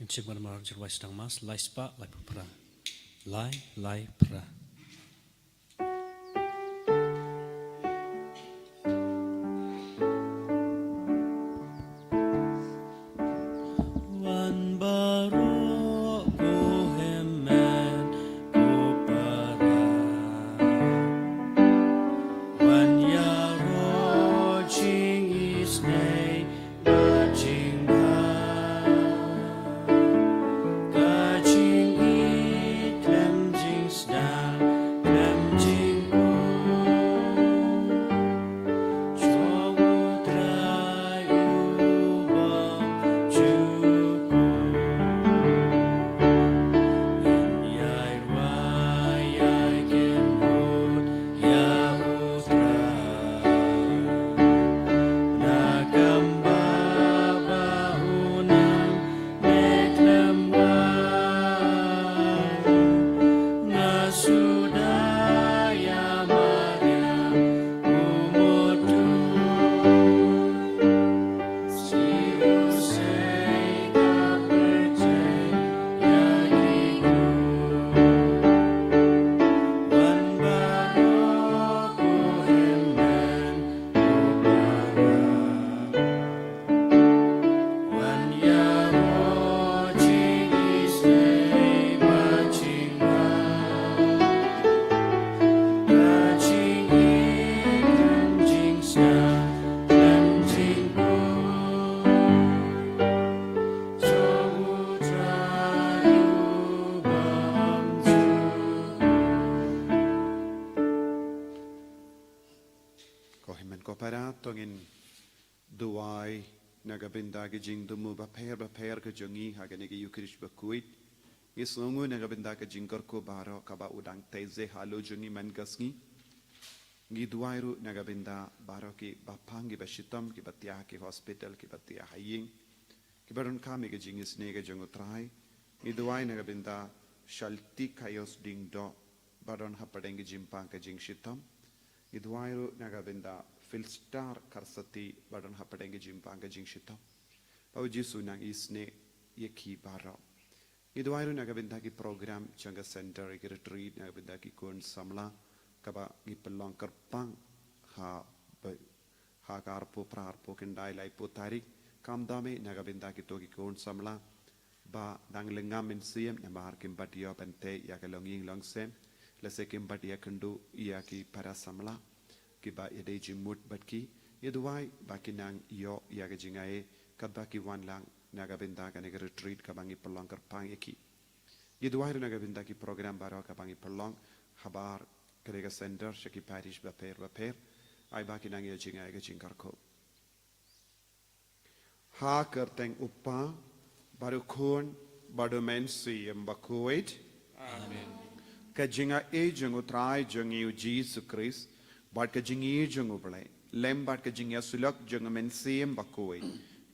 Cimar mar jerwai sedang mas, lai spa, lai pupra. Lai pra. Wan baru ku hemen ku para. Wan yaro jing isnei bajing kajing i klem jing sdal klem jing ku chogu trai ubam juku yai wai yai kenut ya utra nagamba bahunang meklem ngasudaya Maryam umutu si usai kapercay yagiku wan baroku hemen ubara wan yaro jing isnei bajing kajing i klem jing sdal klem jing ku chogu trai ubam juku. Kohimen kopara tongin duai nagabinda gijing dumu baper ke jongi hagane gi yukrish bakuit isongu nagabinda ke jingkar ko baro kaba udang teze halo jongi man gasngi gi duairu nagabinda baro ki bapang gi bashitam ki batia ki hospital ki batia haying ki baron kami ge jingis ne ge jongu trai gi duai nagabinda shalti kayos ding do baron hapadeng gi jimpang ke jing shitam Idwairu nagabinda filstar karsati badan hapadengi jimpanga jingshitam. Pau jisu nang isne yeki bara. Idwairu nagabinda ki program changa center ki retreat nagabinda ki kun samla kaba ki pelong kerpang ha karpo prarpo kendai lai po tarik kamdame nagabinda ki toki kun samla ba dang lengam in siem namar kimpatia pente ya kalonging longsem lese kimpatia kendu ia ki para samla ki ba yade jimut batki yedwai bakinang yo ya ga jingae kadba ki wan lang nagabinda ka nega retreat ka bangi pelong kerpang yeki yedwai nagabinda ki program baro ka bangi pelong habar kerega center shaki parish baper ai bakinang ya jingae ga jingkarko ha kerteng uppa baru kon baru mensi embakuit amen ka jinga e jungu trai jungi Jesus Christ bat ka jingi jungu blai lem bat ka jinga sulak jungu mensi embakuit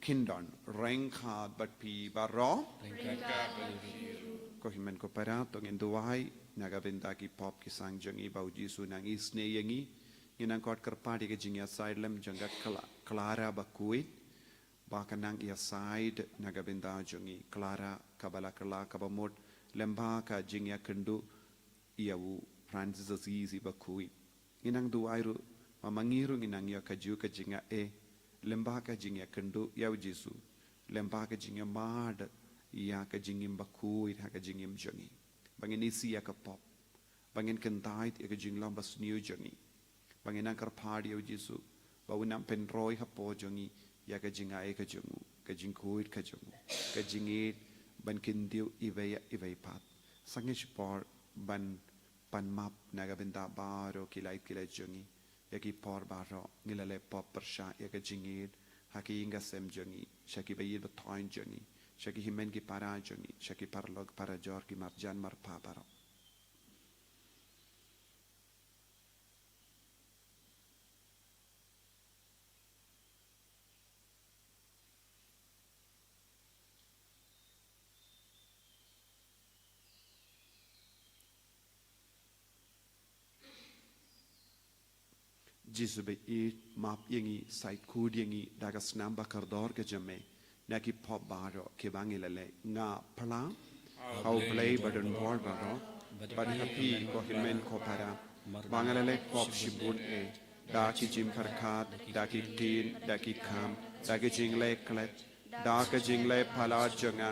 kindon rengkha bat pi baro ko himen ko para tong induai nagabinda ki pop ki sang jungi bau jisu nang isne yangi inang kot kerpadi ka jinga side lem janga clara bakuit bakanang ia side nagabinda jungi clara kabala kala kabamot lemba ka jingya kendu iau Francis Azizi bakui inang duairu mamangiru inang ya kaju ka jinga lemba ka jingya kendu iau Jesu lemba ka jingya mad ya ka jingim bakui ha ka jingim jongi bangin isi ya ka pop bangin kentait ya ka jinglam bas new jongi bangin ang karpadi iau Jesu bawinam penroy ha po jongi ya ka jinga ka jongu ka jingkuit ka jongu ka jingit ban kindiu ibay pat sangish por ban pan map nagabinda baro kilait jongi yaki por baro ngilale pop persha yaka jingit haki inga sem jongi shaki bayid batoin jongi shaki himen ki para jongi shaki parlog para jor ki marjan mar pa baro Jisu be i map yengi sait kud yengi dagas namba kardor ke jame na ki pop baro ki bangi lele nga pala how play badun bor baro but happy ko himen ko para bangalele pop shibun e da ki jim parkat da ki tin da ki kam da ki jingle klet da ka jingle pala janga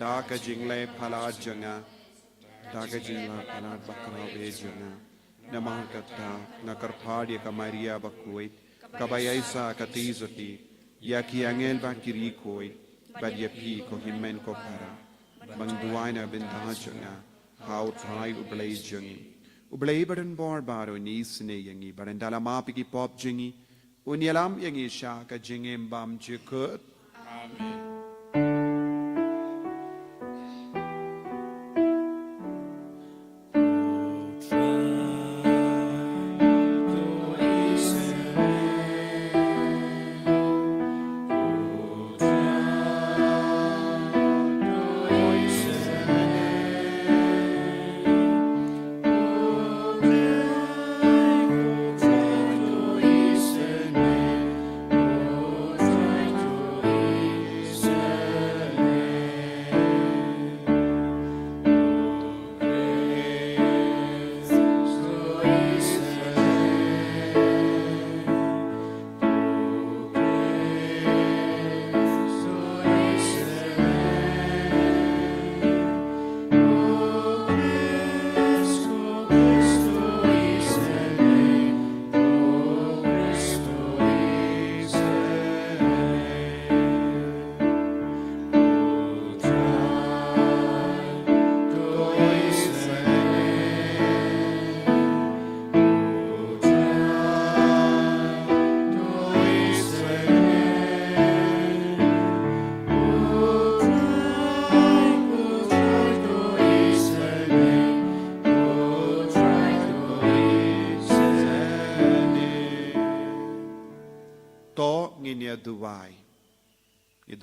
da ka jingle pala janga da ka jingle pala bakra be janga namah kata ngakarpadi ka Maria bakuit kabayaisa katizoti ya ki angel ba kirikoi bad ya pi ko himen ko para bang duaina bindajanga how try ublay jangi ublay badan bor baro ni sne yangi badan dala mapi ki pop jingi unyalam yangi sha ka jingem bam jikut amen.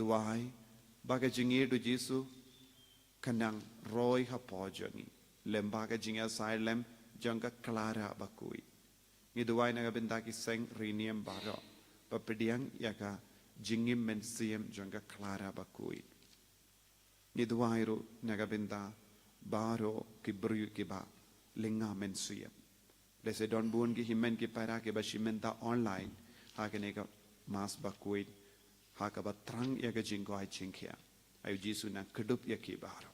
Duwai baga jingi du Jesu kanang roy ha pojangi lem baga jinga sai lem jangka clara bakui ni duwai naga benda ki seng riniam baro papediang yaka jingim mensiem jangka clara bakui ni duwai ro naga benda baro ki bru ki ba linga mensiem lese don bun ki himen ki para ki ba shimenta online ha ke ne ka mas bakui haka batrang ya ga jingko ai chingkia ayu Jesu na kedup ya ki baro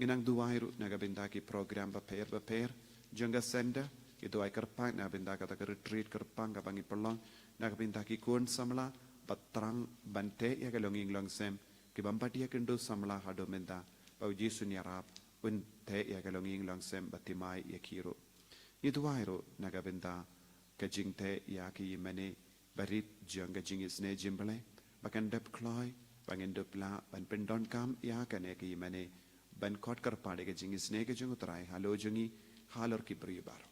nginang duwairu na ga benda ki program ba per jangga senda itu ai kerpang na benda kata ke retreat kerpang ka bangi pelong na ga benda ki kun samla batrang bante ya ga longing longsem ki bampati ya kendo samla hado menda ayu Jesu ni arab un te ya ga longing longsem batimai ya kiro ni duwairu na ga benda ka jingte ya ki mane barit jangga jingis ne jimbale bakan dep kloy bangen dep la ban pendon kam ya kane ki mane ban kot kar pade ke jingis ne ke jung trai halo jungi halor ki bri bar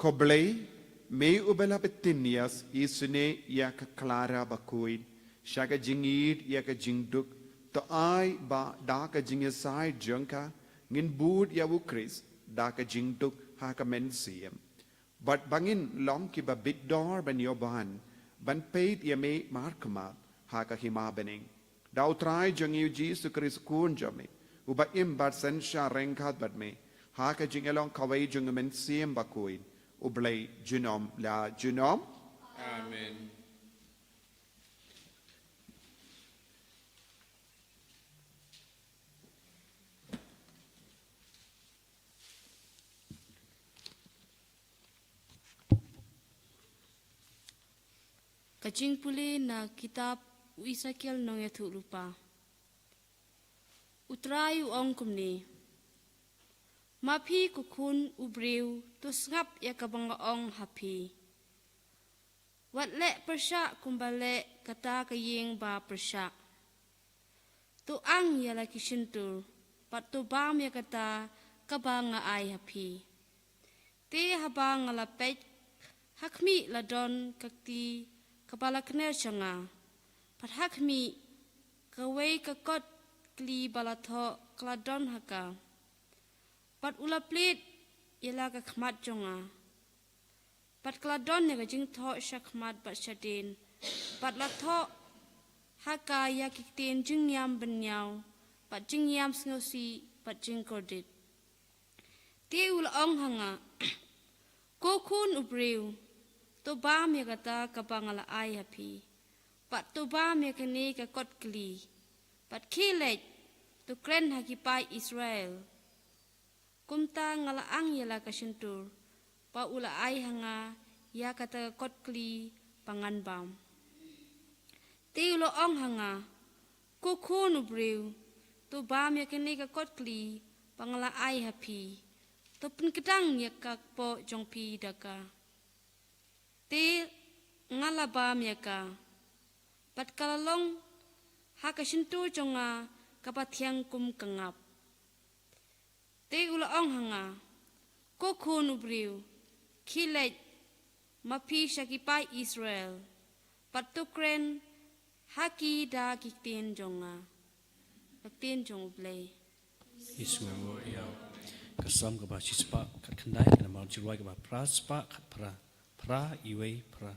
koblei me ubela petinias isne ya ka clara bakuin shaga jingid ya ka jingduk to ai ba da ka jingisai jungka ngin bud ya bu kris da ka jingduk ha ka mensiem but bangin long ki ba bit door ban yoban ban paid ya me markma ha ka hima bening dau try jang yu Jesus Christ kun jame uba im bat sen sha rengkat bat me ha ka jing along kawai jung men siem bakuin ublay junom la junom amen. Kacing puli na kitab Ezekiel nong etu lupa. Utrayu ong kumni. Mapi kukun ubriu tus ngap ya kabang ong hapi. Wat le persya kumbale kata kaying ba persya. Tu ang ya laki sintul. Pat tu bam ya kata kabang ay hapi. Te habang ngalapet hakmi ladon kakti kepala kena canga, padhak mi kawai kakot kli balatho kladon haka, pad ulaplit ialah kakmat jonga, pad kladon yang jing tho syakmat bat syadin ปัดละเทาะฮากายากิเตียนจึงยามบัญญาวปัดจึงยามสงสีปัดจึงกอดิดเตียวละอองหังะโกคุณอุบริวตัวบ้าเมียกตากะบังละไอฮะพีปัดตัวบ้าเมียกันนี้กะกดกลีปัดขี้เล็ดตัวเกรนฮากิปายอิสราเอลกุมตางละอังยาละกะชินตูร์ปะอุละไอหังะยากะตากดกลีปังงันบามเตียวละอองหังะโกคุณอุบริวตัวบ้าเมียกันนี้กะกดกลีปังละไอฮะพีตัวเป็นกระดังยากะปอจงพีดากาte ngalaba miaka pat kalalong hakashintu jonga kapathyang kum kangap te ulaong hanga kokhun ubriu khilet mapi shakipai Israel patukren haki da kikten jonga pakten jong play Yesu ya kasam ka ba chispa kat khandai kana ma jirwai ka ba praspa khat pra pra iwe pra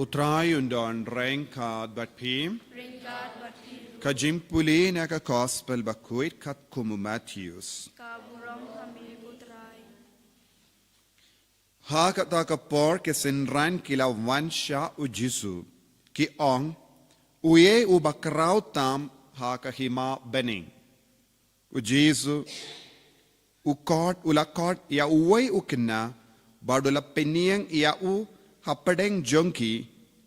Utrai undon renkad bat pim ringad bati kajimpuli na ka gospel bakuit kat kumu Matthews kaburong kami putrai ha kata ka por ke sinran kila wansha u Jesu ki ong uye u bakrau tam ha ka hima bening u Jesu u kot ula kot ya uway u kina badula peniang ya u hapadeng jongki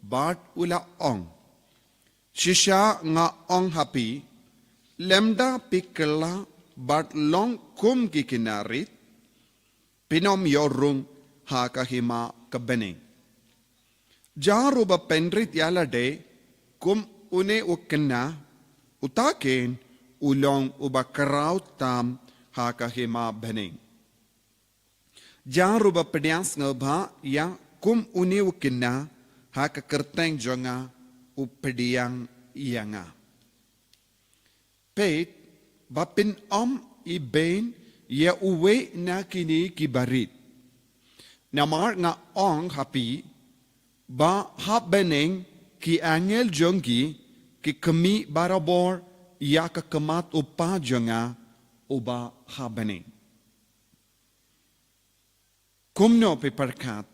bat ula ong shisha nga ong happy lemda pikla bat long kum ki kinarit pinom yorung ha kahima kabening jaru ba penrit yala de kum une ukna utaken ulong ubakarau tam haka hema bening. Jaruba pediang ngeba ya kum uni ukina haka kerteng jonga upediang ianga. Peit bapin i bain ya uwe na kini kibarit. Namar nga ong hapi ba hap bening ki angel jongi ki kemi barabor ya ka kemat upa jonga uba habening. Kumno pe perkat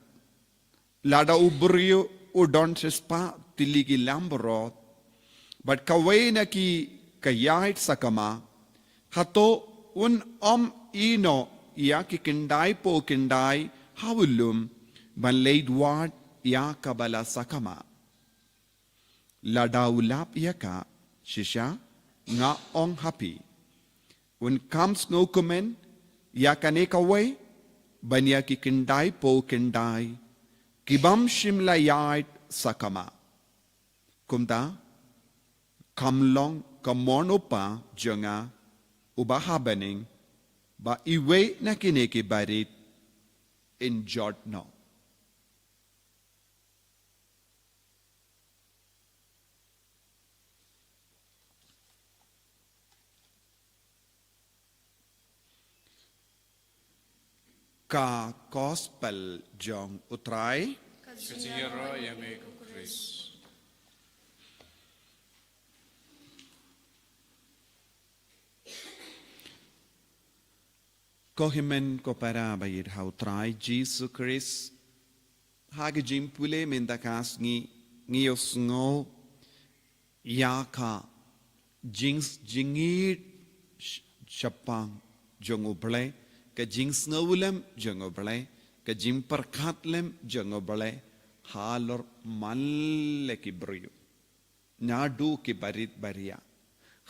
lada ubrio udon sespa tiligi lamborot but kawai na ki kayait sakama hato un ino ya ki kindai po kindai hawulum ban leidward ya kabala sakama lada ulap ya ka shisha nga ong happy when comes no comment ya kaneka way banya ki kindai po kindai kibam shimla yait sakama kumta kamlong kamonopa jonga ubaha bening ba iwe na kineki barit in jotno. Ka gospel jong utrai Kajiro yame ko Chris. Kohimen ko para bayid hautrai Jesus Christ hage jimpule mendakas ngiyos ngo yaka jingit shapang jong uble ka jings ngawulem jong uble ka jimperkatlem jong uble halor malle ki brio nadu ki barit baria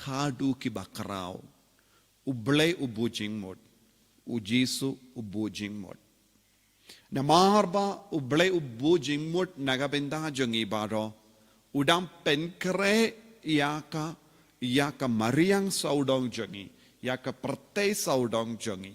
hadu ki bakrao uble ubujing mod ujisu ubujing mod namarba uble ubujing mod nagabenda jongi baro udam penkre yaka mariang saudong jongi yaka pertei saudong jongi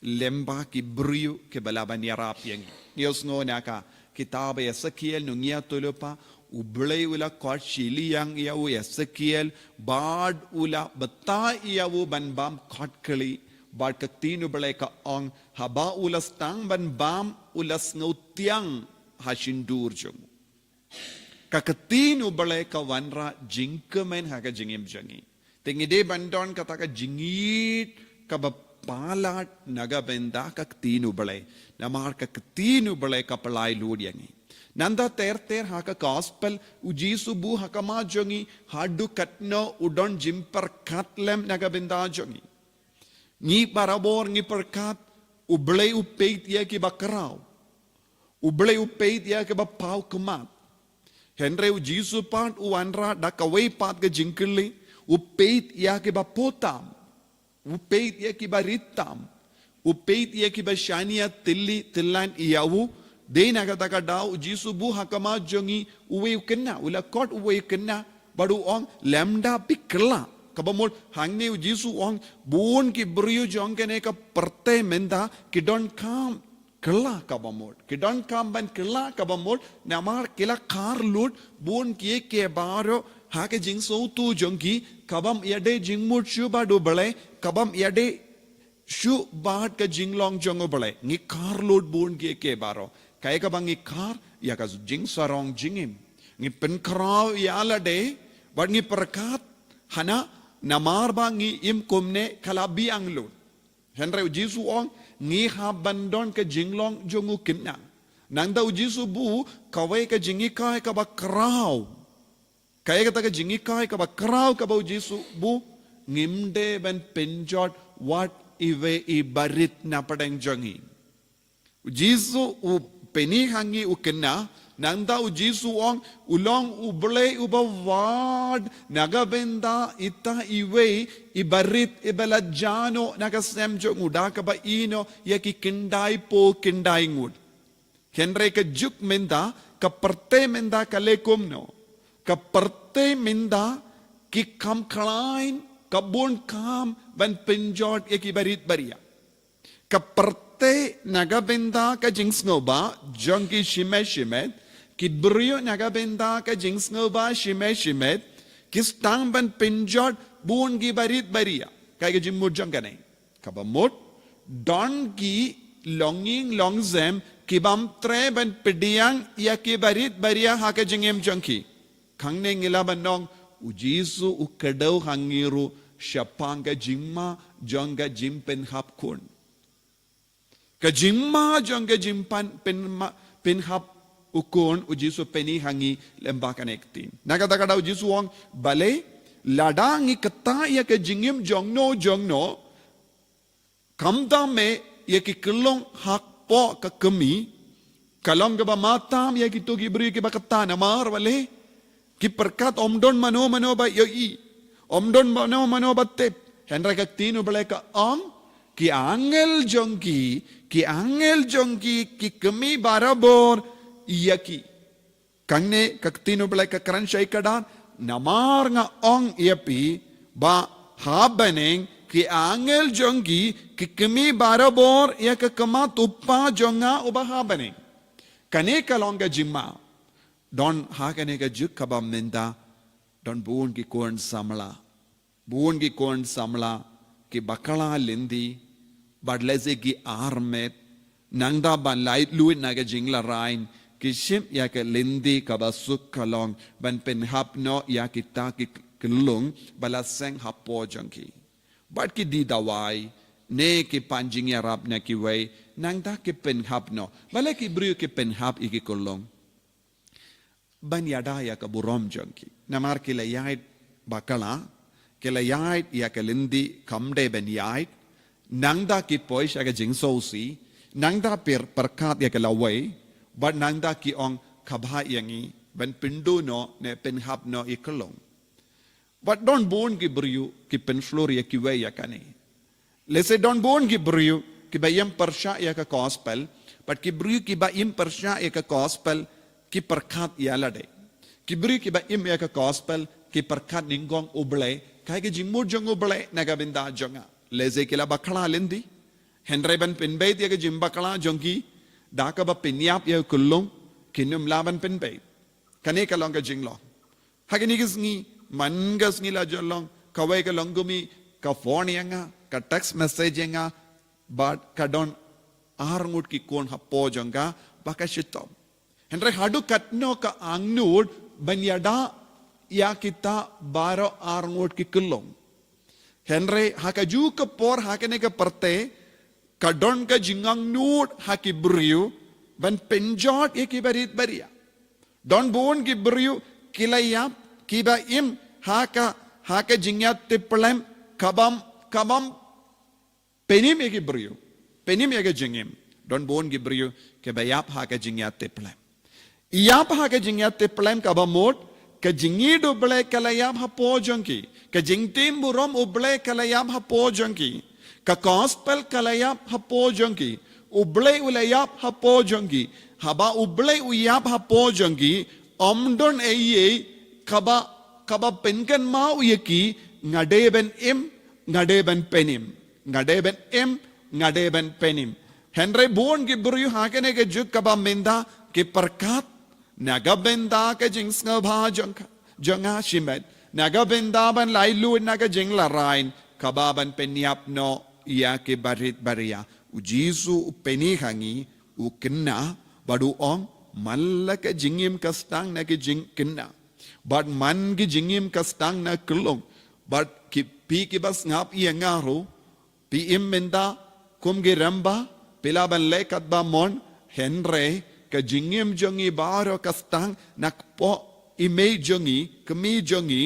lemba ki brio ke balaban yarap yang nios ngo naka kitab Ezekiel nungia tulupa uble ula kot shili yang yawu Ezekiel bad ula bata yawu banbam kot kali bad katinu bale ka ong haba ulas tang banbam ulas ngautiang hashindur jongu kakatinu bale ka wanra jingkemen haga jingim jangi tengide bandon kataka jingit ka palat naga benda kakatinu bale namar kakatinu bale ka palai lud yangi nanda ter haka gospel ujisu bu hakama jongi hadu katno udon jimper katlem naga benda jongi ni barabor ni perkat ublei upeit ya ki bakrau ublei upeit ya ki bapau kemat henre ujisu pat uanra dakawei pat ke jingkeli upeit ya ki bapotam upeit ya ki baritam upeit ya ki bashania tillan iyawu dei naga taka dau ujisu bu hakama jongi uwe ukenna ula kot uwe ukenna badu ong lamda pikla kabamol hangne ujisu ong buon ki brio jongkene ka perte menda kidon kam kela kabamol kidon kam ban kela kabamol namar kila kar lut buon kie ke baro hake jingso tu jongi kabam yade jingmut shu badu bale kabam yade shu bad ka jinglong jongo bale ngi kar lut buon kie ke baro kaya kabang ngi kar ya ka jing sarong jingim ngi penkrao yala de bad ngi perkat hana namar ba ngi im kumne kalabi anglo henre ujisu ong ngi ha bandon ka jinglong jongu kinna nangda ujisu bu kawai ka jingi kai ka bakrao kaya ka jingi kai ka bakrao ka ba ujisu bu ngimde ben penjot what iwe I barit na padang jongi ujisu u peni hangi ukinna nanda ujisu ong ulong uble ubawad nagabenda ita iwe ibarit ibalajano nagasemjo ngudaka ba ino yaki kindai po kindai ngud kenre ka juk menda ka perte menda kalekum no ka perte menda ki kam klain kabun kam ban pinjot ya ki barit baria. Kaperte nagabenda ka jings ngoba jongi shime shimet ki brio nagabenda ka jings ngoba shime shimet kistang ban pinjot bun gi barit baria kaya jimud jangane kabamot don ki longing longzem kibam tre ban pediang ya ki barit baria haka jingem jonki kangne ngila banong ujisu ukadau hangiru syapanga jimma jonga jimpen hap kun ka jimma jonga jimpan pen hap ukun ujisu peni hangi lembakan ektin nakata kada ujisu wong bale ladangi kata ya ka jingim jongno kamda me ya ki kelong hak po ka kemi kalong ka ba matam ya ki to ki beri ki ba kata namar wale ki perkat omdon mano ba yoi omdon mano ba tep henra ka tinu bale ka ki angel jongki ki kemi barabor yaki kangne ka tinu bale ka kran shai kadan namar nga ong yapi ba habaneng ki angel jongki ki kemi barabor ya ka kama tuppa jonga uba habaneng kane kalonga jimma don hakane ka juk kabam menda don buun ki kon samla ki bakala lindi badleze ki armet nangda ban light luit naga jingla rain ki shim ya ka lindi kabasuk kalong ban pen hapno ya kita ki kelung balaseng hapo jongki bad ki di dawai ne ki panjing ya rap na ki way nangda ki pen hapno bala ki brio ki pen hap iki kolong ban yada ya ka burom jongki namar ki layait bakala ki layait ya ka lindi kamde ben yait nangda ki poish ya ka jingsosi nangda perkat ya ka laway bad nangda ki ong kabha yangi ban pindu no ne pen hap no ikolong but don't born ki brio ki pen flor ya ki way ya kane let's say don't born ki brio ki bayam parsha ya ka gospel but ki brio ki bayam parsha ya ka gospel ki perkat ya lade ki brio ki bayam ya ka gospel ki perkat ningong uble kai ke jimur jong uble naga binda jonga let's say kila bakala lendi henry ban penbait ya ka jimbakala jongi daka ba pinyap ya kulong kinum laban penbait kane ka longa jinglo hagini gisngi mangas ngila jolong kawai ka longumi ka phone yanga ka text message yanga but ka don arngut ki kon hapo jonga baka shitop henry hadu katno ka angnud banyada ya kita baro arngut ki kulong henry hakaju ka por hakane ka parte ka don ka jingang nud haki briu ban penjot ye ki barit baria don bon ki briu kilayap kiba im haka jingyat tiplem kabam penim ye ki briu penim ye ki jingim don bon ki briu ke bayap haka jingyat tiplem iyap haka jingyat tiplem kabamot ka jingi doble kalayap hapo jonki ka jingtim burom uble kalayap hapo jonki ka gospel kalayap hapo jonki uble ulayap hapo jonki haba uble uyap hapo jonki omdon eye kaba penkan mau yeki ngadeben im ngadeben penim henry bon ki buru hakane ke juk kaba menda ki perkat nagabenda ke jings ngabha jonga shimet nagabenda ban lailu naga jingla rain kababan penyap no ya ke barit baria ujisu peni hangi ukna badu ong mallaka jingim kastang na ke jing kinna but man ki jingim kastang na kulong but ki pi ki bas ngap ia ngaro pi immenda kum ge ramba pilaban lekat ba mon henre ka jingim jongi baro kastang nakpo ime jongi kemi jongi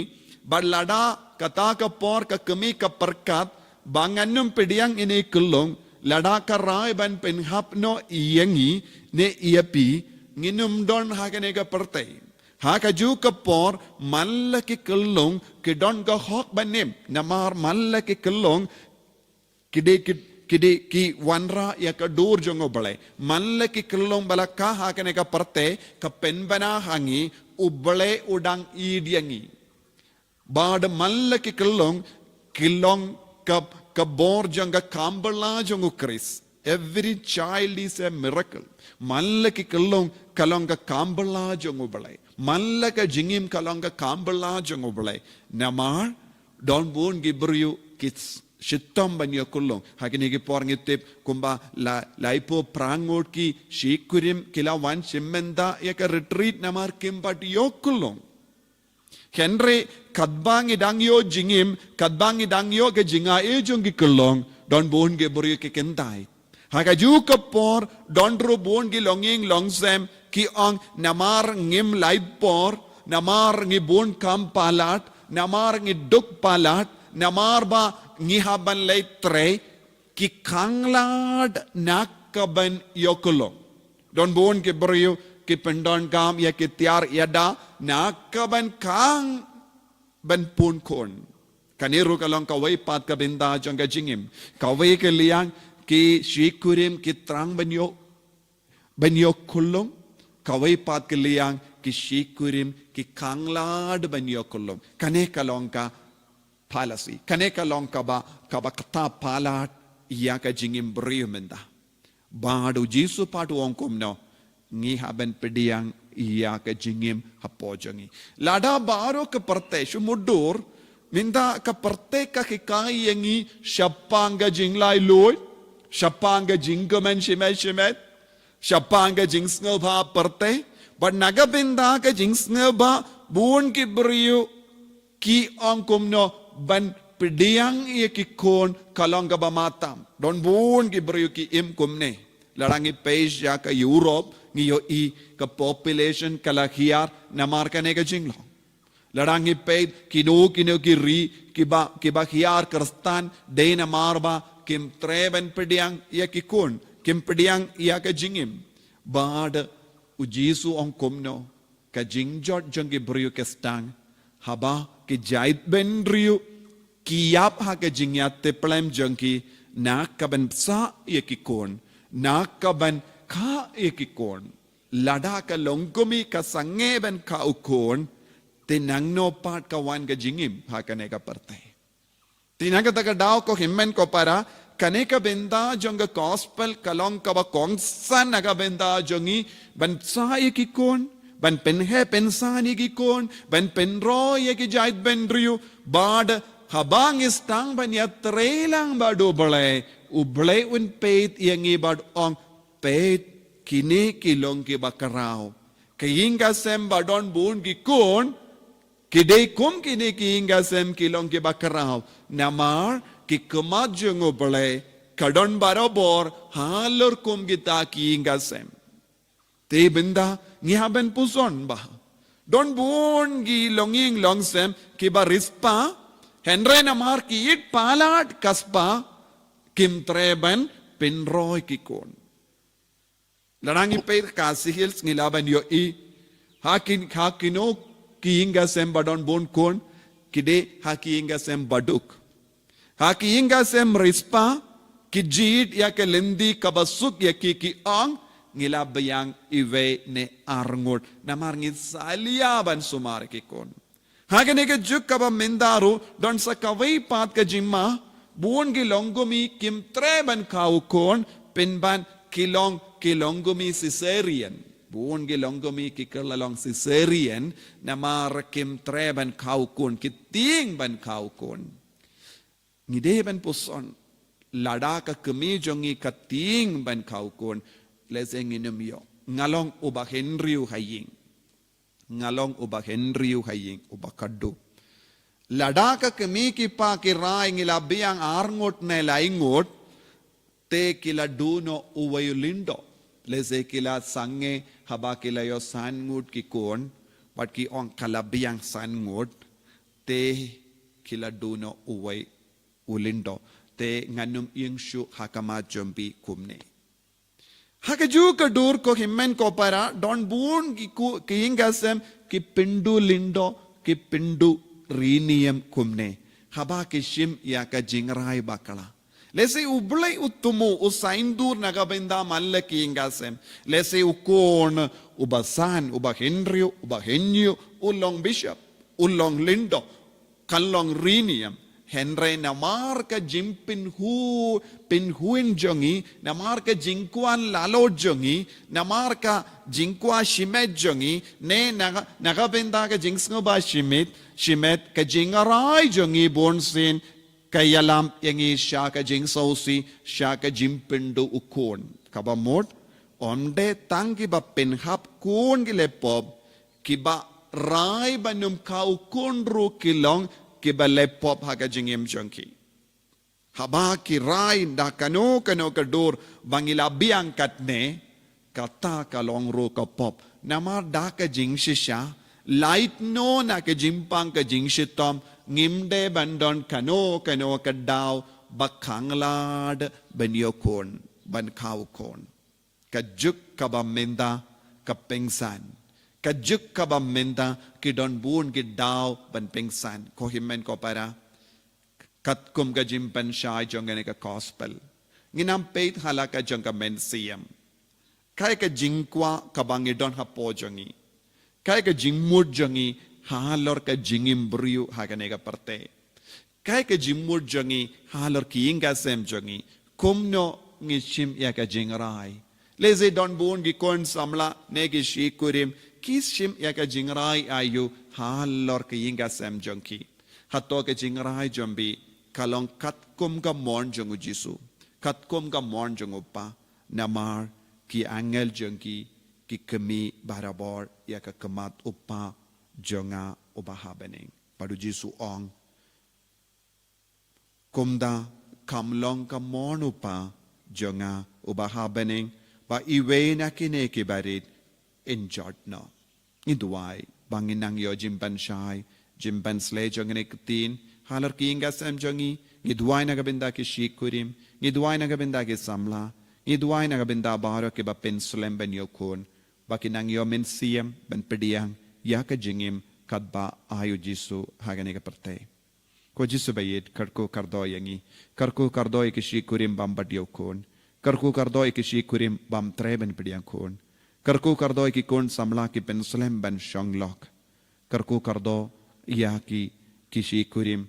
but lada kata ka por ka kemi ka perkat banganum pediang ini kulong lada ka rai ban penhap no iyangi ne iapi nginum don hakane ka pertai haka ju ka por malla ki kulong ki don ka hok banim namar malla ki kulong kide ki wanra ya ka dur jongo bale malla ki kulong bala ka hakane ka parte ka penbana hangi ubale udang idiangi bad malla ki kulong kilong kabor janga kambala jangu Chris. Every child is a miracle. Mallaki kilong kalonga kambala jangu balai. Mallaka jingim kalonga kambala jangu balai. Namar don't born gibru kids. Shitam banyo kulong. Hakinigi porngitip kumba laipo prangot ki shikurim kila wan shimmenda yaka retreat namar kimbat yokulong. Henry kadbangi dangyo jingim kadbangi dangyo ke jinga ejong ki kulong don bon ge borio ke kendai. Hakaju kapor don ro bon ki longing longsam ki ong namar ngim laipor namar ngi bon kam palat namar ngi duk palat namar ba ngihaban lay tre ki kanglad nakaban yokulong. Don bon ke borio ki pendon kam ya ki tiar yada nakaban kang ban pun kon. Kaniru kalong kawai pat kabinda jangga jingim. Kawai ke liang ki shikurim ki trang banyo kulong. Kawai pat ke liang ki shikurim ki kanglad banyo kulong. Kane kalong ka policy. Kane kalong ka ba kata palat iya ka jingim briumenda. Badu jisu patu ongkum no. Ngi haben pediang iya ka jingim hapojangi. Lada baro ke perte shumudur minda ka perte ka kikai yangi shapanga jinglai loy shapanga jingaman shimet shapanga jingsnga perte but nagabinda ka jingsnga bun ki brio ki angkum no ban pediang iya ki kon kalanga ba matam don bun ki brio ki im kumne larangi page ya ka Europe ngiyo i ka population kalahiar namar ka nega jinglong. Larangi paid kino ki ri ki ba hiar kerstan de namar ba kim treben pediang ya ki kun kim pediang ya ka jingim. Bad ujisu ong kumno ka jingjot jangi brio ke stang haba ki jait ben rio ki yap ha ka jingyat te plem jangki nak ka ben sa ya ki kun nak ka ben ka ekikon lada ka longkomi ka sangeben ka ukon tinangno pat ka wan ka jingim ha kane ka parte tinaga taka daw ko himmen ko para kane ka benda jonga gospel kalong ka ba kongsan naga benda jongi ban sa ekikon ban penhe pensani ekikon ban penro ekijait ben riu bad habang istang ban yatrelang bado bale ublay un peit yangi bad ong peit kini kilong ki bakarao kayinga sem badon bun ki kon kidei kum kini kiyinga sem kilong ki bakarao namar ki kumajung ublay kadon barobor halor kum kita kiyinga sem te benda ngihaben puson ba don bun gi longing long sem ki ba rispa henre namar ki it palat kaspa kim treben pinroy kikon. Larangi peit kasihils ngilaban yo i hakino kiinga sem badon bon kon kide hakiinga sem baduk. Hakiinga sem rispa kijid ya ke lendi kabasuk ya ki ang ngilabayang iwe ne arngot namar ngit saliaban sumar kikon. Hagane ke juk kaba mendaru don sa kawai pat ka jimma buon ki longomi kim treban kaukon penban kilongomi Caesarean buon ki longomi ki kerlalong Caesarean namar kim treban kaukon kiting ban kaukon ngide ban puson lada ka kemi jongi kating ban kaukon leseng inumyo ngalong uba Henryu haying ngalong uba Henryu haying uba kaddu ladaka kemi ki pa ki rai ngila biang arngot ne laingot te kila duno uwayulindo lese kila sange haba kila yo sangut ki kon but ki on kalabiang sangut te kila duno uway ulindo te nganum ingshu hakama jombi kumne hakaju ka dur ko himmen ko para don bun ki ingasem ki pindu lindo ki pindu riniyam kumne haba kishim ya ka jingrai bakala lese ublay utumu usaindur nagabenda mallaki ingasem lese ukon ubasan uba Henryu ulong bishop ulong lindo kalong riniyam Henry namar ka jing pin huin jongi, namar ka jingkuan lalo jongi, namar ka jingkua shimet jongi, ne nagabenda ka jingsngo ba shimet ka jingaray jongi bonsin, kayalam yangi siya ka jingsausi, siya ka jimpindu ukon. Kabamot, onde tangi ba pinhap kun gilepop, kiba rai ba num ka ukon ru kilong, kiba lepop haga jingim jongki. Haba ki rai da kano kadur bangila biang katne kata kalong ro ka pop. Namar da ka jing shisha light no na ka jimpang ka jing shitom ngimde bandon kano ka daw bakhanglad banyokon ban kaukon. Kajuk kabamenda kapengsan. Kajuk kabamenda kidon bun kidaw ban pengsan ko himmen ko para katkum ka jimpan shy jongane ka gospel nginam peit halaka jong ka mensiam kai ka jingkwa kabangidon hapo jongi kai ka jingmur jongi halor ka jingim briu hagane ka parte kai ka jingmur jongi halor kiinga sem jongi kumno ngishim ya ka jingrai leze don bun gi kon samla negi shi kurim kishim ya ka jingrai ayu halor kiinga sem jongi hato ka jingrai jombi kalong katkum ka mon jongu jisu katkum ka mon jongu pa namar ki angel jongi ki kemi barabor ya ka kemat upa jonga ubahabening padu jisu ong kumda kamlong ka mon upa jonga ubahabening ba iwe na kine ki barit in jotno iduai banginang yo jimpan shai jimpan sle jongane kutin halar kiinga sem jongi ngidwai na gabenda ki shikurim ngidwai na gabenda ki samla ngidwai na gabenda baro ki ba pensulem ben yokon bakinang yo men siem ben pediang ya ka jingim kadba ayu jisu hagane ka parte ko jisu bayit karko kardo yangi karko kardo ki shikurim bam bad yokon karko kardo ki shikurim bam treben pediang kon karko kardo ki kon samla ki pensulem ben shonglok karko kardo ya ki shikurim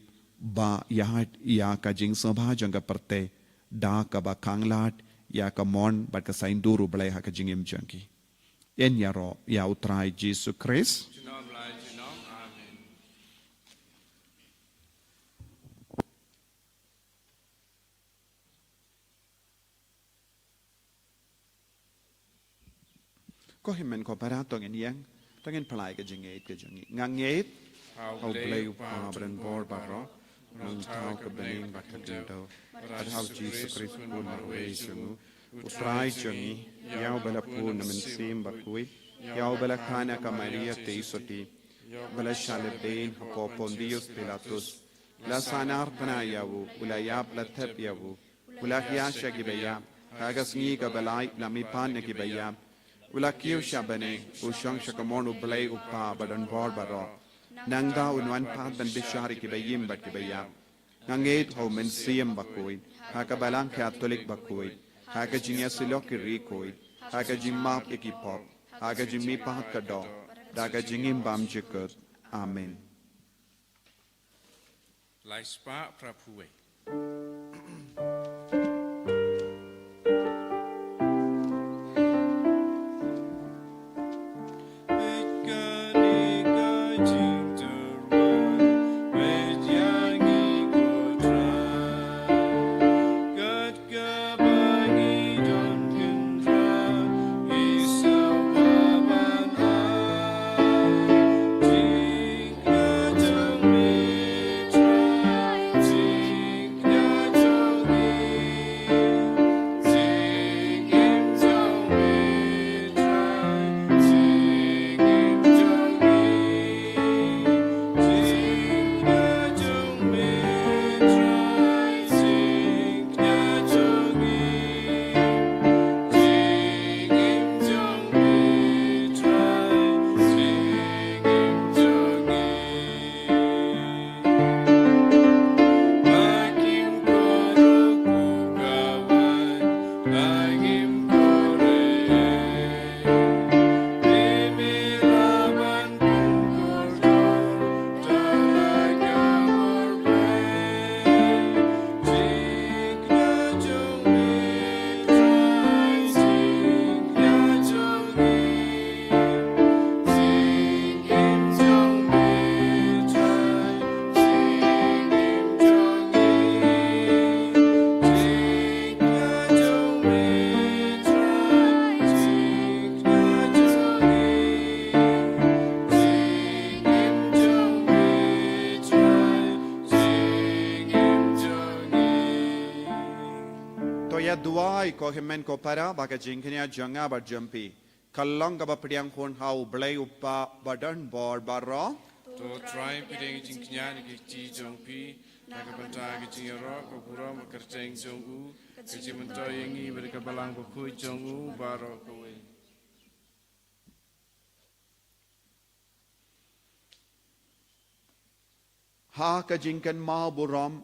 ba yahat ya ka jing sabha janga parte da ka ba kanglat ya ka mon bat ka sainduru blai ha ka jingim jangi en yaro ya utrai Jesus Christ Amen. ko himmen ko parato ngen yang tangen palai ka jingeit ka jangi ngangeit au blai upa bren bor baro nung tau ka bening bat ka dindo at how Jesus Christ kun marway sungu utrai jangi yau bala pu namen sim bakui yau bala kana ka Maria teisoti bala shalebein hapo Pontius Pilatus la sanar pana yawu ula yab la thep yawu ula hiasha ki bayam kagas ngi ka balai lami pan ki bayam ula kiu shabane ushang shakamon ublay upa badan bor baro nangda unwan pat ban bishari ki bayim bat ki bayam ngangeit ho men siem bakoi haka balang Catholic bakoi haka jinya silok ki rikoi haka jimmap ki pop haka jimmi pat ka do daga jingim bam jikut amen Lai spa prapuwe. Jesus Ko ya duai ko himen ko para baka jingknya janga bar jumpi. Kalong ka ba priang hon hau blay upa badan bor baro. To try piding jing knya ni ki jong pi. Naka banta ki jing ro ko pura ma kerteng jong u. Ki mento yengi berka balang ko ku jong u baro ko we. Ha ka jingkan mau buram.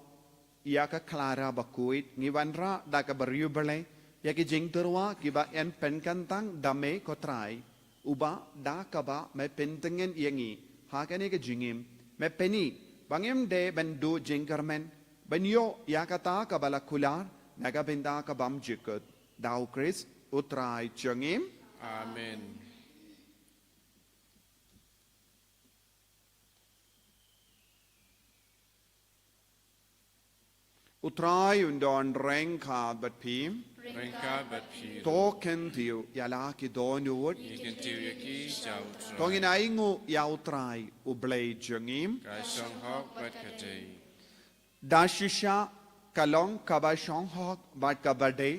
Ia ka Clara bakuit ngiwanra da ka bariu balay ya ki jing terwa ki ba en pen kantang dame ko trai uba da ka ba me pentengen yengi ha ka ne ka jingim me peni bangem de ben do jingkarmen ben yo ya ka ta ka bala kular na ka benda ka bam jikut dau Chris utrai jangim Amen. utrai undon reng ka bat pim Rengka bat pi. to ken tiu ya la ki don yut Ikan tiu yaki jau try. tongin aingu ya utrai u blay jangim Kai song hok bat katay. Dashisha kalong kaba shong hok bat ka bade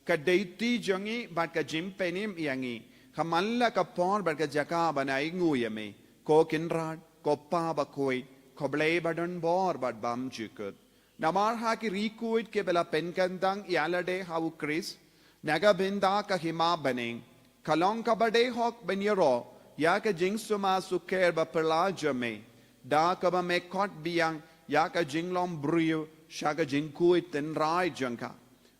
ka deiti jangi bat ka jim penim yangi kamalla ka por bat ka jaka banai ngu yame ko kinrad ko pa ba koi ko blay badan bor bat bam jikut namar ha ki rikuit ke bela penkandang yalade hau Chris naga binda ka hima baneng kalong ka bade hok benyero ya ka jing suma suker ba perla jame da ka ba me kot biang ya ka jinglom brio shaga jingkui ten rai jangka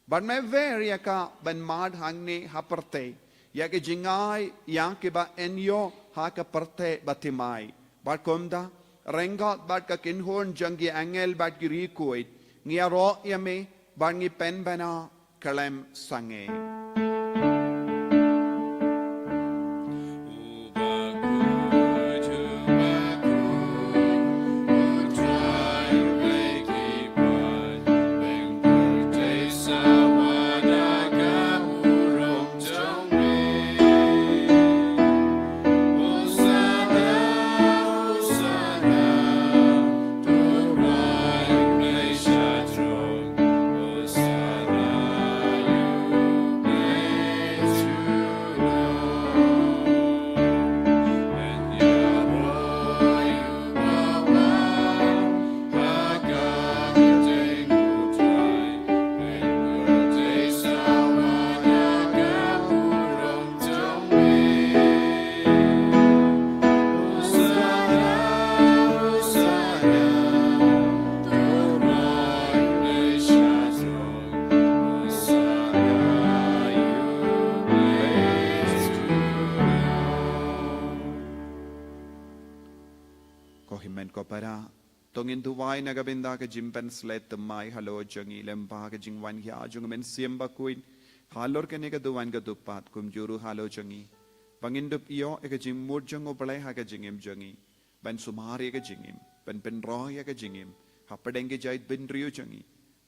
but me ver ya ka ben mad hangne haperte ya ka jingai ya ke ba enyo ha ka parte batimai but komda rengot bat ka kinhorn jangi angel bat ki rikuit ngia ro yame bat ngi pen bana kalem sange Kohimen ko para tongin tuwai nagabinda ka jimpen slet mai halo jangi lempa ka jingwan hya jung men siemba kuin halor ka ne ka duwan ka dupat kum juru halo jangi bangindup iyo e ka jimmur jango balai ha ka jingim jangi ban sumari ka jingim ban roy ka jingim hapadengi jait bin riu jangi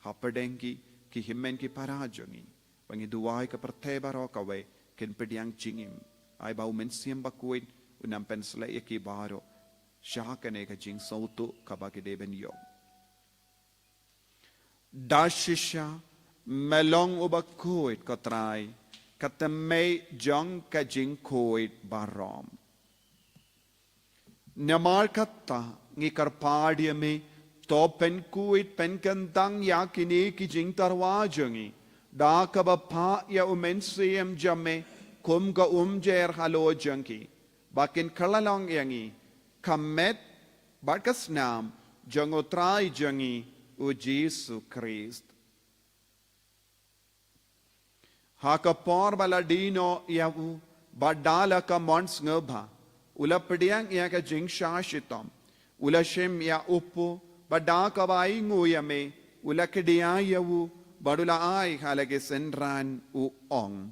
hapadengi ki himmen ki para jangi bangi duwai ka perteba ro ka we ken pediang jingim ai bau men siemba kuin unam pen slet ki baro Shakane ka jing sautu kabaki deben yo. Dashisha melong ubakuit katrai katamay jang ka jing kuit barom. Namar katta ngi karpadia me to pen kuit pen kantang yakini ki jing tarwajangi. Da kabapa ya umensiyam jame kum ka jer halo jangi. Bakin kalalong yangi. Kamet barkas nam jangotrai jangi u Jesu Christ. Haka por baladino yavu badala ka mons ngabha ula pediang ya ka jing shashitam ula shem ya upu badaka bai nguyame ula kedia yavu badula ai halage senran u ong.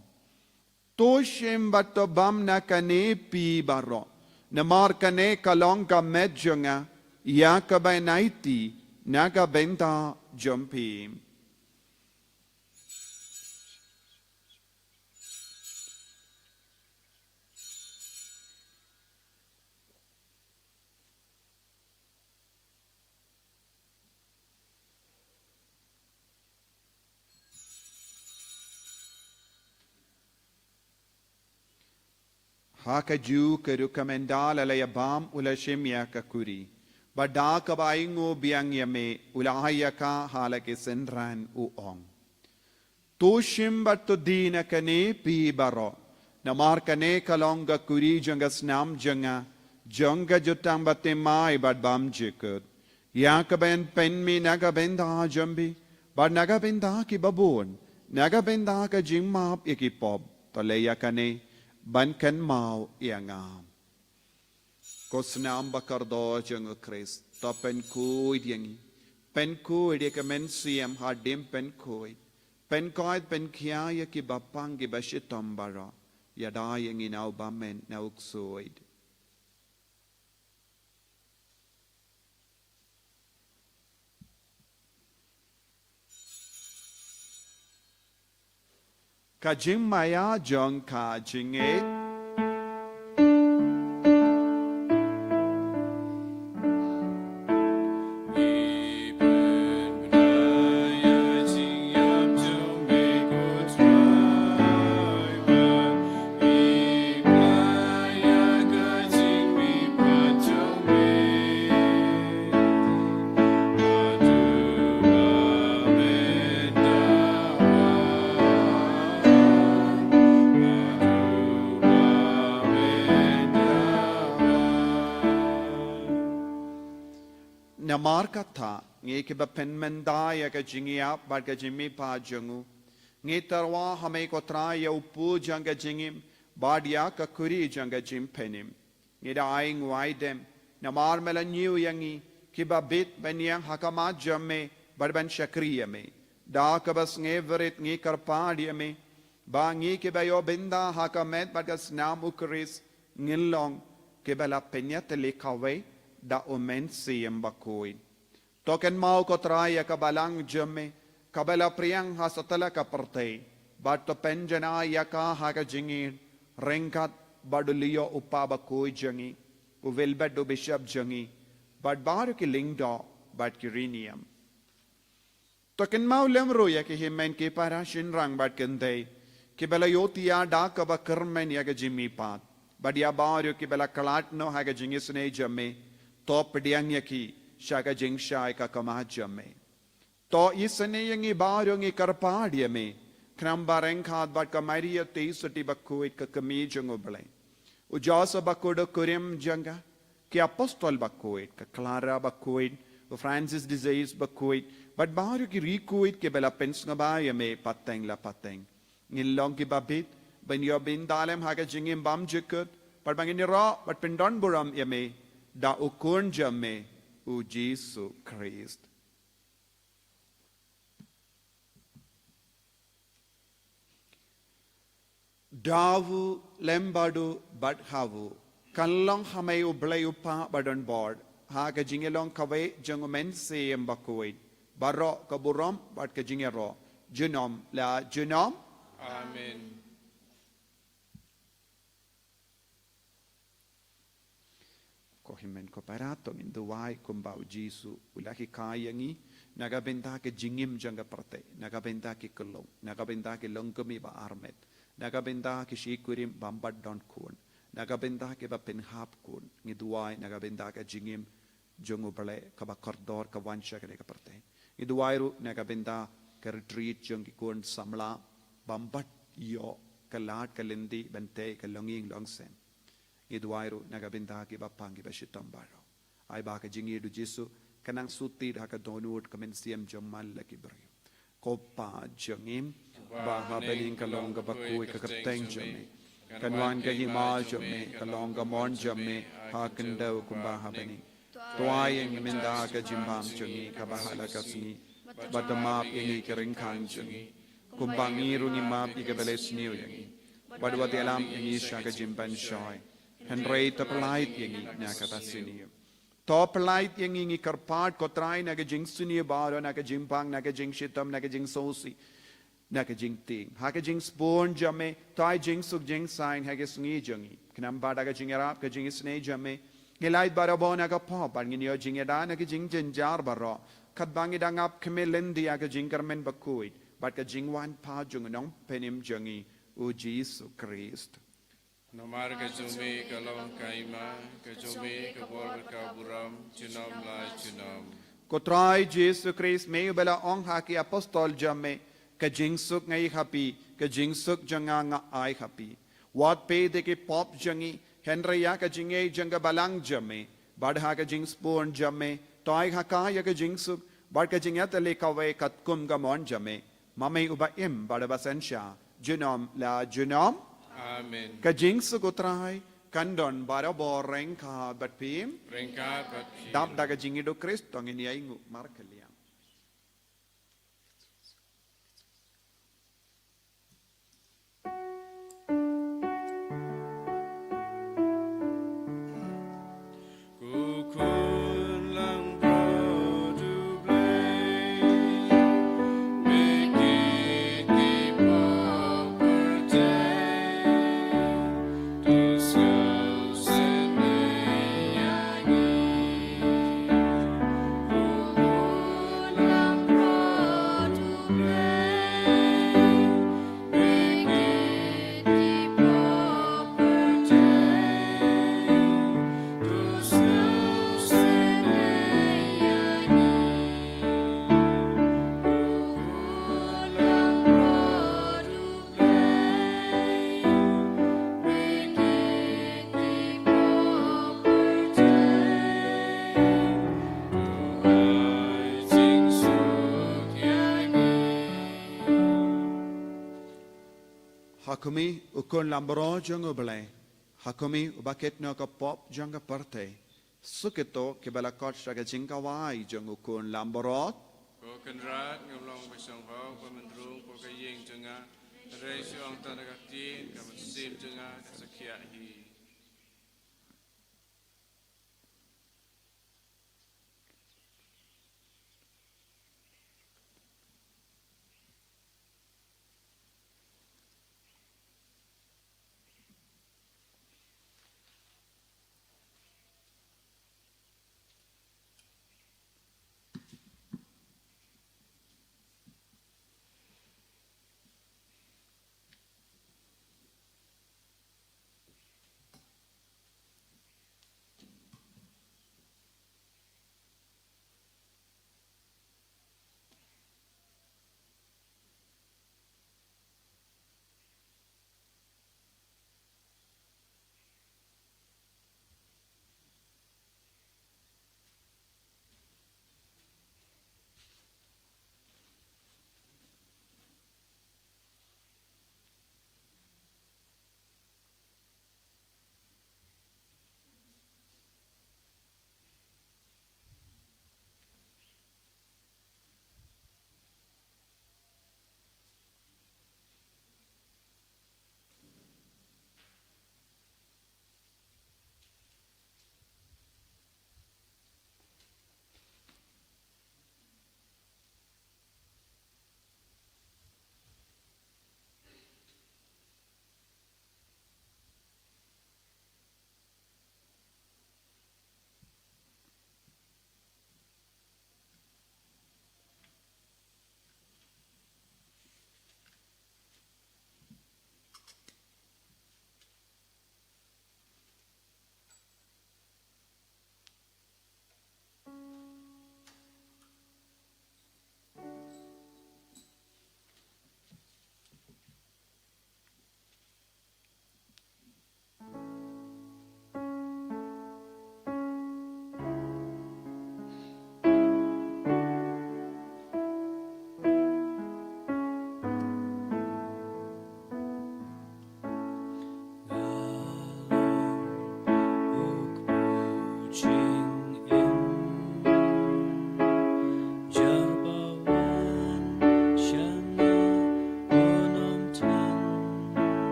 To shem bato bam na kane pi baro. Namar kane kalong ka medjunga ya ka bay naiti naga benta jumpi. Hakaju kerukamendal alayabam ulashimya kakuri. Badaka baingo biang yame ulahayaka halake senran uong. Tushim batu dina kane pi baro. Namar kane kalonga kuri janga snam janga. Janga jutang bate mai bad bam jikut. Yakaben penmi nagaben da jambi. Bad nagaben da ki babon. Nagaben da ka jingmap ikipop. Taleya kane ban kan mau iangam. Kosnam bakardo janga Christ. To pen kuid yangi. Pen kuid yakamen siyam hadim pen kuid. Pen kuid pen kiaya ki bapang ki bashitom bara. Yada yangi nau bamen nau ksuid. Kajing maya jong kajing e. Namar kata nge ke ba penmendaya ka jingia bar ka jimi pa jangu nge tarwa hame ko traya upu janga jingim badia ka kuri janga jim penim nge da aing waidem namar melanyu yangi ke ba bit benyang hakama jamme bar ban shakriya me da ka bas nge verit nge karpadi me ba nge ke ba yo benda hakamet bar ka snam ukris ngilong ke ba la penyat le kawe da omen siyem bakuin. Token mau ko traya kabalang jemme, kabala priyang hasatala ka partay, bat to penjana yaka haka jingin, rengkat baduliyo upa bakuy jangi, uvilbet do bishop jangi, bat baru ki lingdo, bat kirinium. Token mau lemro yaki himen ki para shinrang bat kende, ki bala yotiya da kaba kermen yaka jimmi pat, bat ya baru ki bala kalat no haka jingisne jamme, to pediang yaki shaka jing shai ka kamajame to isane yangi barong karpadia me krambareng khat bat kamaria te sati bakuit ka kami jongoble ujasa bakodo kurim janga ki apostol bakuit ka clara bakuit Francis disease bakuit but baru ki rikuit ke bela pens ngabaya me pateng la pateng ngilong ki babit ben yo bin dalem haga jingim bam jikut but bangini ra but pendon buram yame da ukun jamme u Jesu Christ. Davu lembadu badhavu kalong hamay ublay upa badon board ha ka jingelong kawe jangumen se embakuit baro kaburom bad ka jingero junom la junom Amen. Kohimen ko parato in duwai kumbau Jesu ulaki kayangi nagabenta ke jingim janga parte nagabenta ke kelong nagabenta ke longkemi ba armet nagabenta ke shikurim bambad don kun nagabenta ke ba penhap kun ngi duwai nagabenta ke jingim jongo bale ka ba kordor ka wansha ke ka parte ngi duwai ru nagabenta ke retreat jongi kun samla bambad yo kalat kalendi bente ke longing longsen Idwairu nagabinda ki bapangi bashitam baro. Ay baka jingi du Jesu kanang suti haka donut kamen siyam jamal laki brio. Kopa jangim baha beling kalonga bakui kakateng jame. Kanwan ka hima jame kalonga mon jame hakandaw kumbaha beni. Tuayang minda ka jimbam jangi kabahala kasni. Batamap ingi karingkang jangi. Kumbangiru ni map ikabeles niyo yangi. Badwati alam ingi shaka jimban shoy. Henry tapalait yangi nakapasini. Topalait yangi karpat kotray nagajing suni baro nagajing pang nagajing shitam nagajing sosi nagajing ting. Hakajing spoon jame tay jing suk jing sign hagisungi jangi. Knamba nagajing arap kajing isne jame. Ngilait barabo nagapop ang inyo jing yada nagajing jinjar baro. Kadbangi dangap kamilendi agajing karmen bakuit. But kajing wan pa jung nong penim jangi u Jesu Christ. Nomar ka jume ka long kaima ka jume ka bor ka buram junom la junom. Kotrai Jesu Christ may bela ong haki apostol jame ka jingsuk ngai happy ka jingsuk janga nga ai happy. Wat pe de ke pop jangi Henrya ka jinge janga balang jame badha ka jings pon jame toy haka ya ka jingsuk bad ka jingya tele ka we kat kum ga mon jame mame uba im bada basensha junom la junom Amen. ka jingsuk utrai kandon bara boreng ka bat pim Rengkat bat dap daga jingi do Christ tong ini ai ngu markelia. Kukun lang pro du blay Mekik ipo pertay Tu skau sene yangi Kukun lang pro du blay Mekik ipo pertay Tu skau sene yangi Kukun lang pro du blay Mekik ipo pertay Tu ai jing suk yangi Hakumi ukon lambro jango belai. Hakumi ubaket no ka pop janga parte. Sukito ke bala kot shaga jinga wai jango ukon lambrot. Ko kan rat ngom longไปส่งเขาko man rung ko ka yeng janga rai si ong tan ka tin ka man sim janga ka sakya hi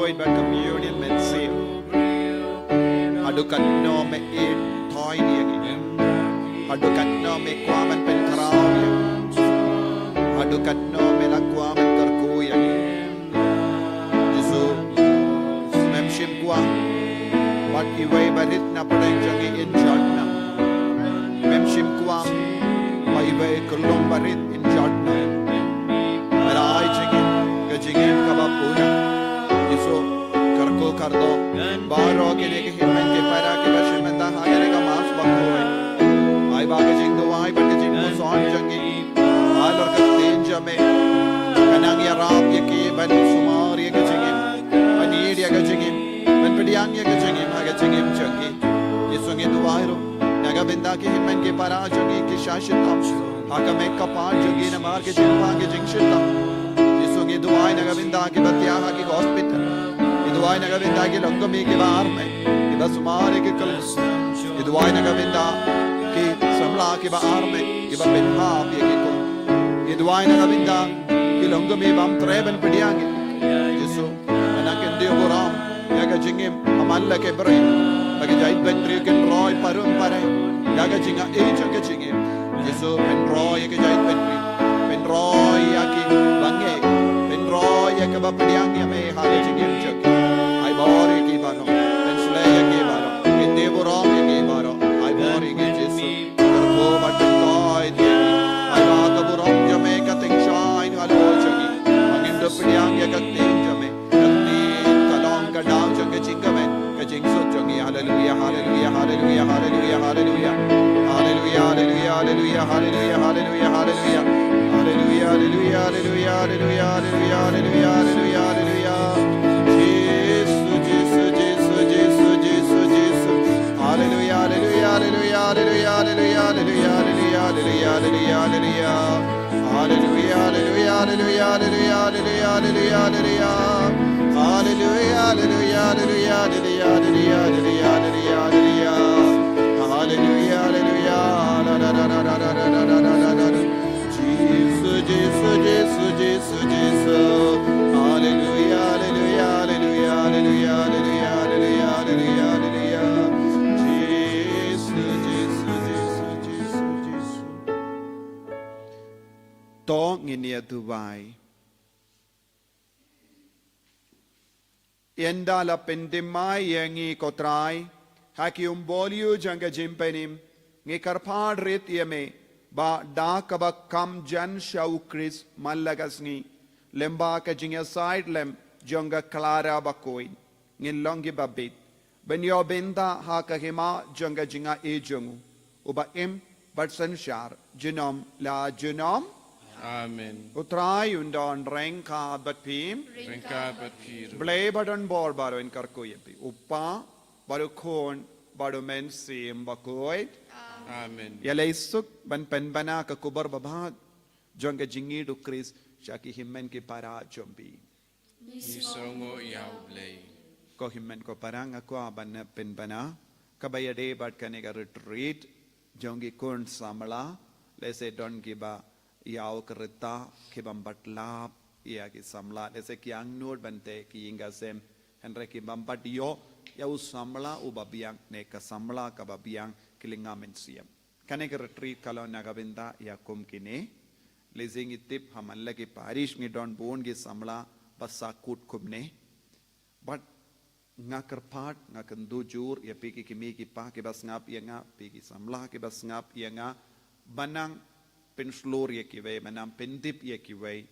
kuit ba communion men se adukan no me e toy ni ngi adukan no me kwa man pen kraw ya adukan no me la kwa man kar ku ya Yesu memship kwa wat i way barit na padang jangi in jadna memship kwa wa i way kulong barit in jadna marai jingin gajingin kabapuna Yesu karko kardo baro ke leke himmen ke para ke bashmenta hagare ka mas bakhoy ai baga jing do ai baga jing ko son jangi alor ka tenja me kanang ya rap ye ke ban sumar ye ke jingim anid ye ke jingim ban pediang ye ke jingim haga jingim jangi Yesu nge duairo naga benda ke himmen ke para jangi ke shashitam haga me ka pa jangi na mar ke jingpa ke jing shitam Yesu nge duai naga benda ke batya ha ke hospital Iduai naga benda ke langami ke baar mein iba sumare ke kal Iduai naga benda ke samla ke baar mein iba benha ye ke ko Iduai naga benda ke langami bam treben pediange Yesu anak ende boram yaga jingim amalla ke brai bagi jait bentri ke roy parum pare yaga jinga e jaga jingim Yesu pen roy ke jait bentri pen roy ya ke bange pen roy ya ke ba pediange me ha ke jingim jagi Bori ki baro, penslaya ki baro, inde boram ki baro, ai bori ki Jesu, karko batkoi di, ai baga boram jame kating shine halo jagi, angin dopdiang ya kating jame, kating kalong kadang jage cinggamen, kajing sut jangi, hallelujah, hallelujah, hallelujah, hallelujah, hallelujah, hallelujah, hallelujah, hallelujah, hallelujah, hallelujah, hallelujah, hallelujah, hallelujah, hallelujah, hallelujah, hallelujah, hallelujah, hallelujah. Hallelujah, hallelujah, hallelujah, hallelujah, hallelujah, hallelujah, hallelujah, hallelujah, hallelujah. Hallelujah, hallelujah, hallelujah, hallelujah, hallelujah, hallelujah, hallelujah. Hallelujah, hallelujah, hallelujah, hallelujah, hallelujah, hallelujah, hallelujah. Hallelujah, hallelujah, la la la la la la la la la la la. Jesus, Jesus, Jesus, Jesus, Jesus. Hallelujah, hallelujah, hallelujah, hallelujah, hallelujah, hallelujah, hallelujah, hallelujah. Jesus, Jesus, Jesus, Jesus, Jesus. Tong inia Dubai. Enda la pendemai yangi kotrai. Haki umbolio janga jimpenim. Ngi karpad rit yame. Ba da kaba kam jan shau Chris malagasni. Lemba ka jinga side lem jonga clara bakoi. Ngin longi babit. Ben yo benda ha ka hima jonga jinga e jongu. Uba im bat sanshar. Genom la genom. Amen. Utrai undon rengka bat pim. Ringka bat pir. Blay badon bor baro in karko yepi. Upa baro kon baro men sim bakoi. Amen. Yalaisuk ban penbana ka kubar babad. Jonga jingi du Chris. Shaki himmen ki para jombi. Nisongo yaw blay. Ko himmen ko parang ako aban penbana. Kabayade bat kanega retreat. Jongi kun samala. Lese don kiba yaw kereta kibam batlap. Iya ki samla. Lese ki ang nod bante ki inga sem. Henre ki bambat yo. Yaw samla ubabiang ne ka samla kababiang kilinga mensiyam. Kanega retreat kalau nagabinda ya kum kine. Lezing itip hamalla ki parish ngi don bon gi samla basa kut kubne but nga karpat nga kandu jur ya piki kimi ki pa ki bas ngap ya nga piki samla ki bas ngap ya nga banang penslor ya ki we manam pendip ya ki we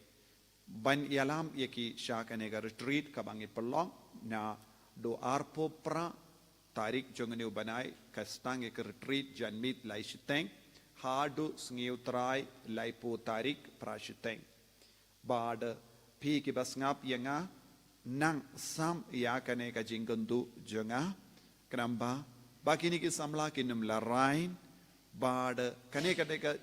ban yalam ya ki shakane ga retreat ka bangi pelong na do arpo pra tarik jongane banai kastang ek retreat janmit lai shiteng Hadu sngewtrai laipo tarik prashiteng. Bad pi ki basngap yanga nang sam yakane ka jingandu jonga kramba bakini ki samla kinum larain bad kane ka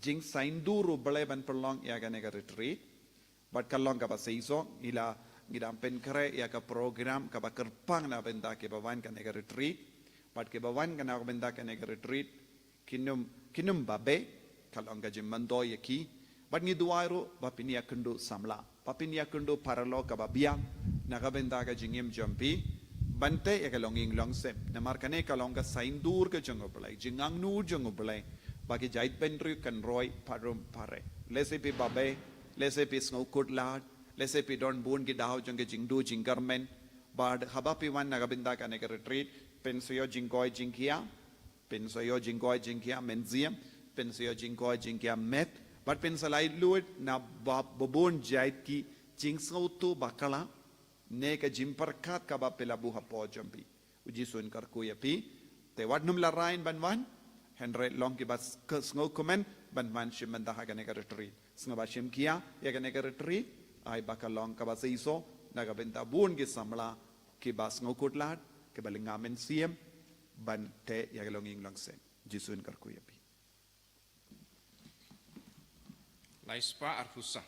jing sainduru balai ban perlong yakane ka retreat but kalong ka ba seiso ila ngidam pen kare ya ka program ka ba kerpang na benda ke bawan ka nega retreat but ke bawan ka na benda ka nega retreat kinum babe kalong ka jimando yaki but ni duairo ba pinia kundu samla pa pinia kundu paralo ka ba biang nakabenta ka jingim jampi bante ya ka longing long sem na markane ka long ka sain dur ka jong oblai jingang nu jong oblai bagi jait benru kan roy parum pare lese pi babe lese pi snow kut lad lese pi don bun ki daw jong ke jingdu jinggarmen bad habapi wan nakabenta ka ne ka retreat pensoyo jingkoi jingkia pensoyo jingkoi jingkia menziam pensoyo jingkoi jingkia met but pensalai luit na babon jait ki jingsau tu bakala ne ka jimparkat ka ba pelabu hapo jampi uji sun kar kuya pi te wadnum la rain banwan henry long ki bas sngo komen banwan shim manda ha ne ka retreat sngo ba shim kia ya ne ka retreat ai bakalong ka ba seiso na ka benta bun ki samla ki bas sngo kutlat ke balingamen siem ban te ya longing long sen jisun kar kuya pi Laispa arhusa.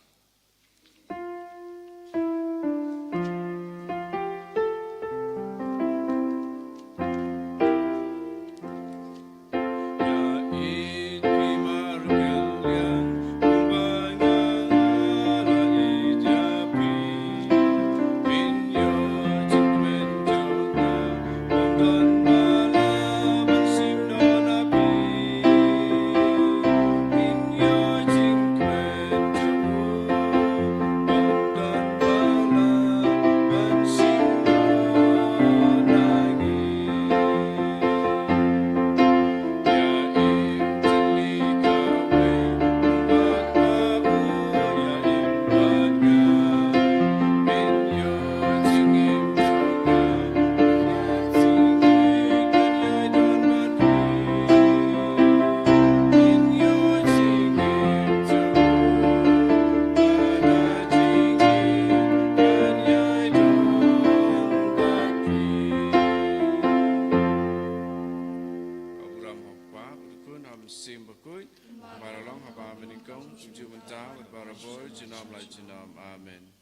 Amen.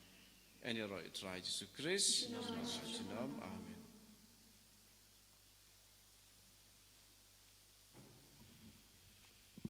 Any right, Jesus Christ, Amen.